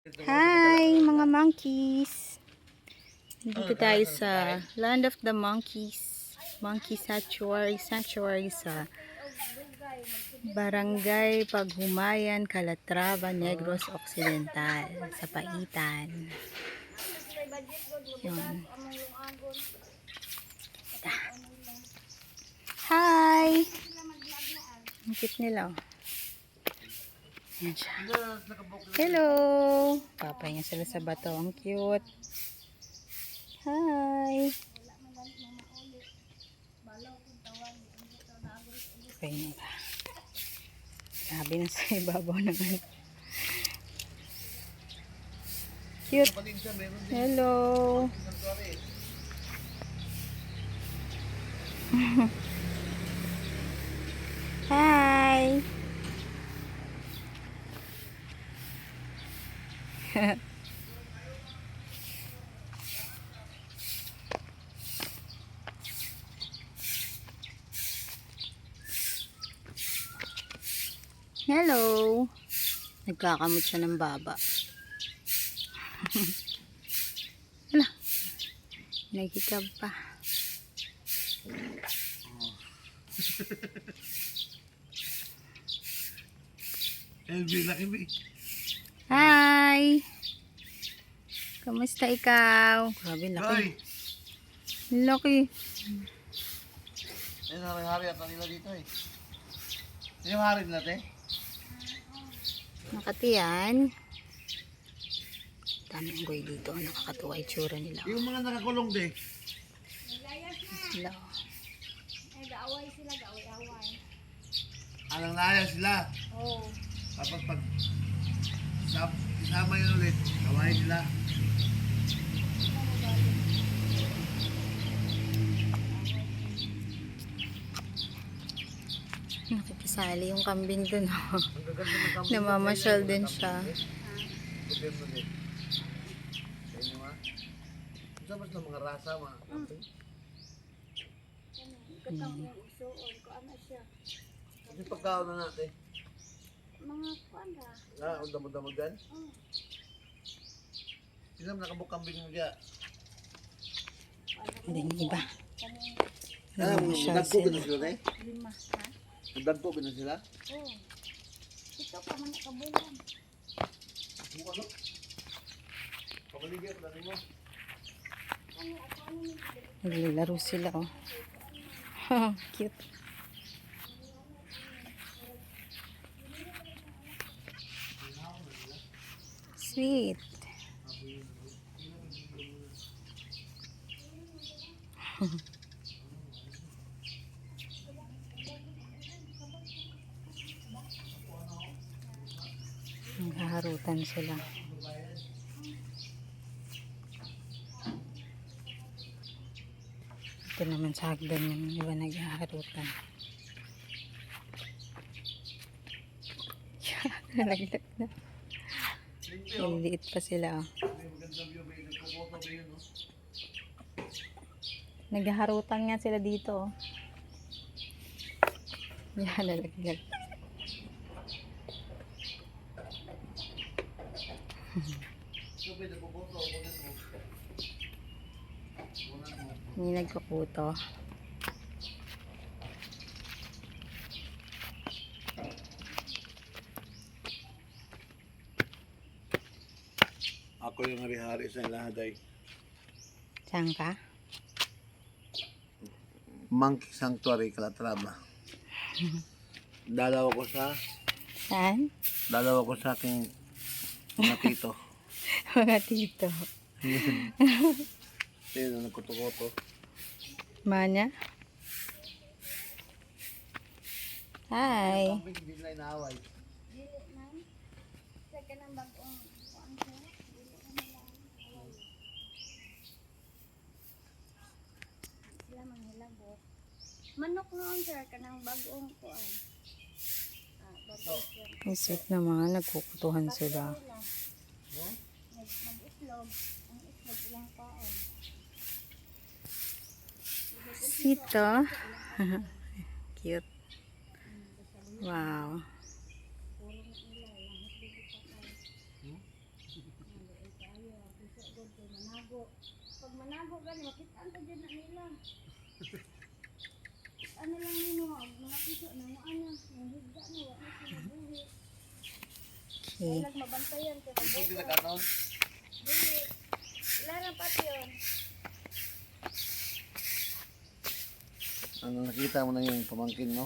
Hi mga monkeys! Dito tayo sa Land of the Monkeys. Monkey Sanctuary sa Barangay Paghumayan, Calatrava, Negros Occidental, sa Paitan. Yun. Hi! Ang cute nila oh. Yan siya. Hello! Papahinga sila sa bato. Ang cute. Hi! Pahinga. Grabe na sa ibabaw naman. Cute. Hello! Hi! Hello! Nagkakamot siya ng baba. Hala! Nagkikab pa. Hi! Kamusta ikaw? Grabe, laki. Laki. Ayun, hari-hari at nila dito eh. Yan yung hari nila, te? Makati yan. Daming goy dito. Nakakatuwa itsura nila. Yung mga nakakulong, te. Hello. Gaaway sila, gaaway-away. Alang laya sila. Oo. Tapos pag isama yun ulit, gawain sila. Nakikisali yung kambing dun. Oh. Ang gaganda ng kambing. Namamasyal din siya. Gobyerno din. Sa inyo ha? Sa mas ng mga rasa, mga kambing. Katang yung isuon ko, ano siya. Kasi pagkaon na natin. Mga kuanda. Ang damod-damod yan. Sila nakabuk kambing mo dyan. Hindi yung iba. Namamasyal sila. Sila, te? 5, ha? Nagdagpo ba na sila? Oo. Ito pa man nakabulan. Buka no? Pakaligyan, dali mo. Naglalaro sila oh. Cute. Sweet. Naghaharutan sila. Ito naman sa hagdan yung iba naghaharutan. Nalaglag na. Liliit pa sila oh. Naghaharutan nga sila dito oh. Yan, nalaglag. Hindi nagkukuto. Ako yung hari-hari sa lahaday. Saan ka? Monkey Sanctuary, Calatrava. Dalaw ko sa aking mga tito. Mga tito. Sino nagkuto-kuto. Manya? Hi. Hindi nila inaaway. Dili man. Sa kanang bagong kuan siya. Dili na lang. Sila manghilabot. Manok noon sir, kanang bagong kuan. Bagong siya. Ang sweet naman. Nagkukutuhan sila. Mag-islog. Ang islog ilang kaon. Sweet oh. Cute. Wow. Sagod kay manago. Pag manago gani makitaan ko dyan na nila. Ano lang yun mga piso na mo ano, yung higda na wala sila buhi. Okay. Kailag mabantayan kay Hindi mabuka. nagkakaon. Buhi. Wala na pati yun. Ano nakita mo na yung pamangkin mo?